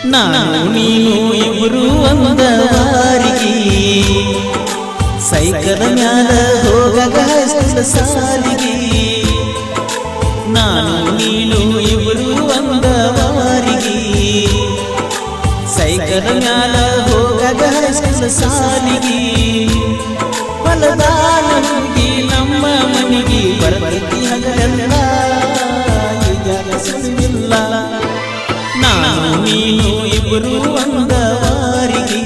ನಾನು ನೀನು ಇಬ್ರು ಒಂದ ವಾರಿಗೆ ಸೈಕಲ್ ಮ್ಯಾಲ ಹೋಗಾಗ ಸಾಲಿಗೆ ನಾನು ನೀನು ಇಬ್ರು ಒಂದ ವಾರಿಗೆ ಸೈಕಲ್ ಮ್ಯಾಲ ಹೋಗಾಗ ಸಾಲಿಗೆ ಹೊಲದಾನ ಹೋಗಿ ನಮ್ಮ ಮನೆಗೆ ಬರಬರ್ತಿ ಹಗಲೆಲ್ಲ ಈಗ ಸುಳಿಲ್ಲ ನಾನು ನೀನು ಇಬ್ರು ಒಂದ ವಾರಿಗೆ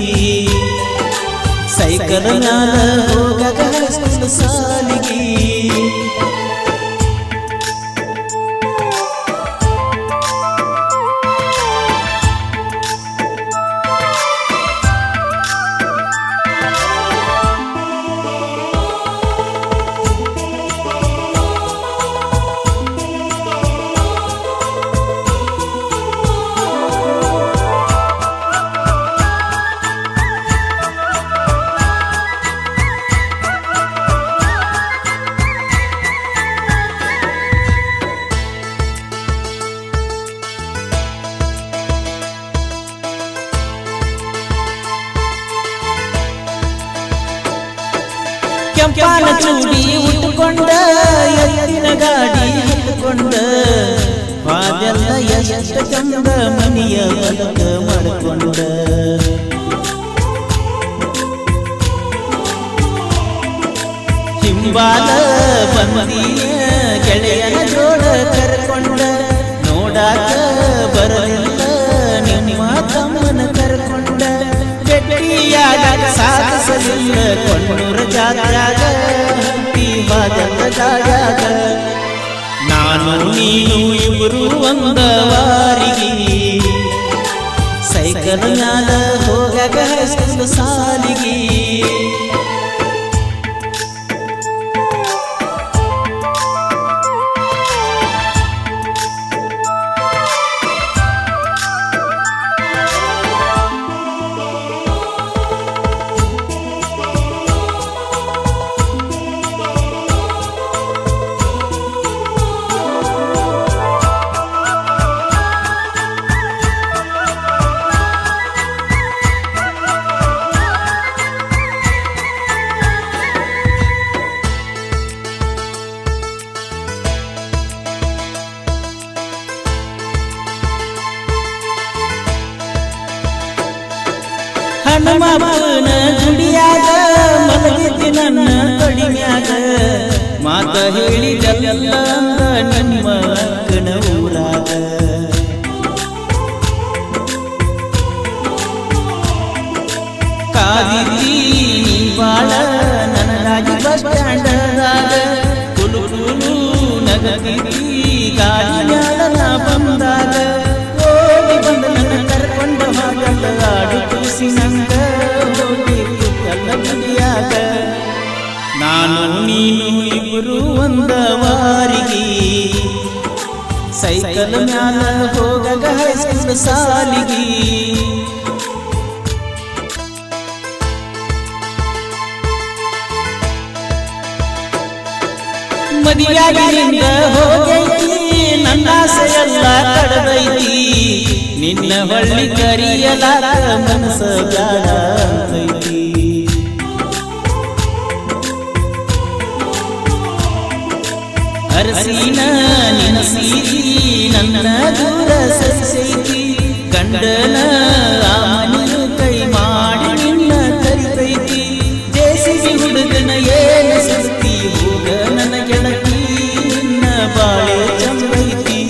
ಸೈಕಲ್ ಮ್ಯಾಲ ಹೋಗಾಗ ಸಾಲಿಗೆ ಕೆಂಪಾನ ಚೂಡಿ ಉಟ್ಟುಕೊಂಡ ಎತ್ತಿನ ಗಾಡಿ ಹತ್ತುಕೊಂಡ ಬಾದೆಲ್ಲ ಎಷ್ಟು ಚಂದ ಮನಿಯ ಬಲಕ ಮಾಡಿಕೊಂಡ ಹಿಂಬಾಲ ಬಂದಿಯ ಗೆಳೆಯನ ಜೋಡ ಕರ್ಕೊಂಡ ನೋಡಾಕ ಬರಲಿಲ್ಲ ನಿಮ್ಮ ತಮ್ಮನ ಕರ್ಕೊಂಡ ಗಟ್ಟಿಯಾಗ ಸಾಧಿಸಲಿಲ್ಲ ಕೊಂಡೂರ ಜಾತ್ಯಾಗ ಬಾಜದ ಗಾಯಾಗ ನಾನು ನೀನು ಇಬ್ರು ಒಂದ ವಾರಿಗೆ ಸೈಕಲ್ ಮ್ಯಾಲ ಹೋಗಾಗ ಸಾಲಿಗೆ ಹನುಮಪ್ಪನ ಗುಡಿಯಾಗ ಮಲಗಿದ್ದಿ ನನ್ನ ತೊಡಿಮ್ಯಾಗ ಮಾತ ಹೇಳಿದೆಲ್ಲ ನಿಮ್ಮ ಅಕ್ಕನ ಊರಾಗ ಕಾದಿದ್ದಿ ಬಾಳ ನನಗಾಗಿ ಬಸ್ ಸ್ಟ್ಯಾಂಡದಾಗ ಕುಲು ಕುಲು ನಗದಿದ್ದಿ ಗಾಡಿ ಮ್ಯಾಲ ನಾ ಬಂದಾಗ ಓಡಿ ಬಂದ ನನ್ನ ಕರ್ಕೊಂಡ ಹಾಗಲ್ಲ ಆಡು ನಂಗ ಹೋಗಿಲ್ಲ ಗುಡಿಯಾಗ ನಾನು ನೀನು ಇಬ್ರು ಒಂದ ವಾರಿಗೆ ಸೈಕಲ್ ಮ್ಯಾಲ ಹೋಗಾಗ ಸಾಲಿಗೆ ಮದಿಯಾಗಿಂದ ಹೋಗೈತಿ ನನ್ನ ಆಸೆಯೆಲ್ಲ ಕಡದೈತಿ ನಿನ್ನ ಹೊಳ್ಳಿ ಕರಿಯಲಾರ ಮನಸ ಬ್ಯಾಡ ಅಂತೈತಿ ಅರಸಿನ ನಿನ್ನ ಸೀರಿ ನನ್ನ ದೂರ ಸರಿಸೈತಿ ಗಂಡನ ಆ ಮನೆಯು ಕೈ ಮಾಡಿ ನಿನ್ನ ಕರಿತೈತಿ ಜೇಸಿಬಿ ಹುಡುಗನ ಏನು ಸಸ್ತಿ ಹೋಗ ನನ್ನ ಗೆಳತಿ ನಿನ್ನ ಬಾಳೆ ಚಂದೈತಿ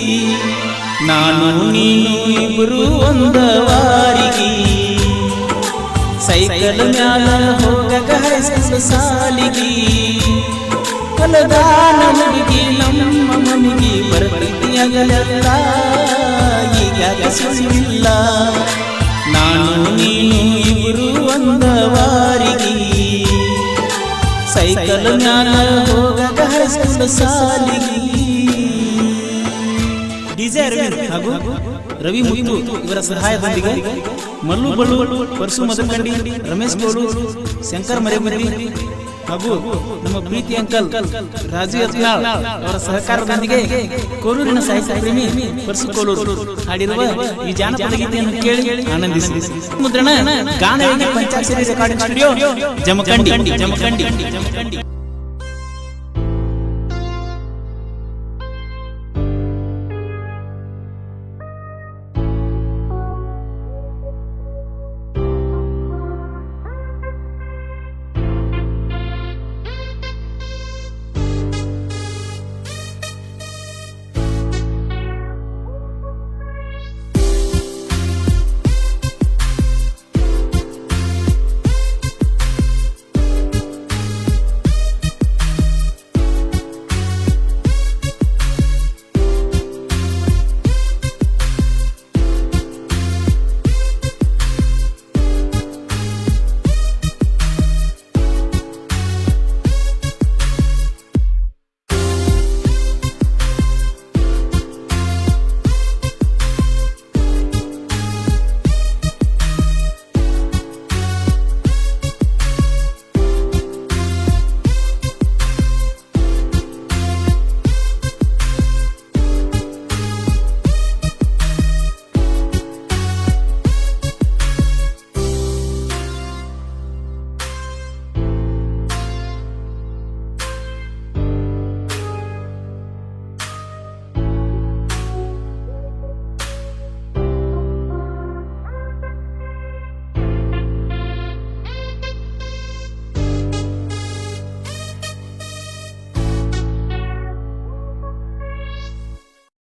ನಾನು ನೀನು ಇಬ್ರು ಒಂದ ವಾರಿಗೆ ಸೈಕಲ್ ಮ್ಯಾಲ ಹೋಗಾಗ ಸಾಲಿಗೆ ಹೊಲದಾನ ಹುಡುಗಿ ನಮ್ಮ ಮನೆಗೆ ಬರಬರ್ತಿ ಹಗಲೆಲ್ಲ ಈಗ ಸುಳಿಲ್ಲ ನಾನು ನೀನು ಇಬ್ರು ಒಂದ ವಾರಿಗೆ ಸೈಕಲ್ ಮ್ಯಾಲ ಹೋಗಾಗ ಸಾಲಿಗೆ ಡಿಜೆ ಅರವಿಂದ್ ಹಾಗೂ ರವಿ ಮುತ್ತು ಇವರ ಸಹಾಯದೊಂದಿಗೆ ಮಲ್ಲು ಬಳ್ಳು ಪರಸು ಮದಕಂಡಿ ರಮೇಶ್ ಗೋಳು ಶಂಕರ್ ಮರೆಮರಿ ಹಾಗೂ ನಮ್ಮ ಪ್ರೀತಿ ಅಂಕಲ್ ರಾಜು ಯತ್ನಾಳ್ ಅವರ ಸಹಕಾರದೊಂದಿಗೆ ಕೋಲೂರಿನ ಸಾಹಿತ್ಯ ಪ್ರೇಮಿ ಪರ್ಸು ಕೋಲೂರು ಹಾಡಿರುವ ಈ ಜಾನಪದ ಗೀತೆಯನ್ನು ಕೇಳಿ ಆನಂದಿಸಿ. ಮುದ್ರಣ ಗಾನ ಪಂಚಾಕ್ಷರಿ ರೆಕಾರ್ಡಿಂಗ್ ಸ್ಟುಡಿಯೋ ಜಮಖಂಡಿ.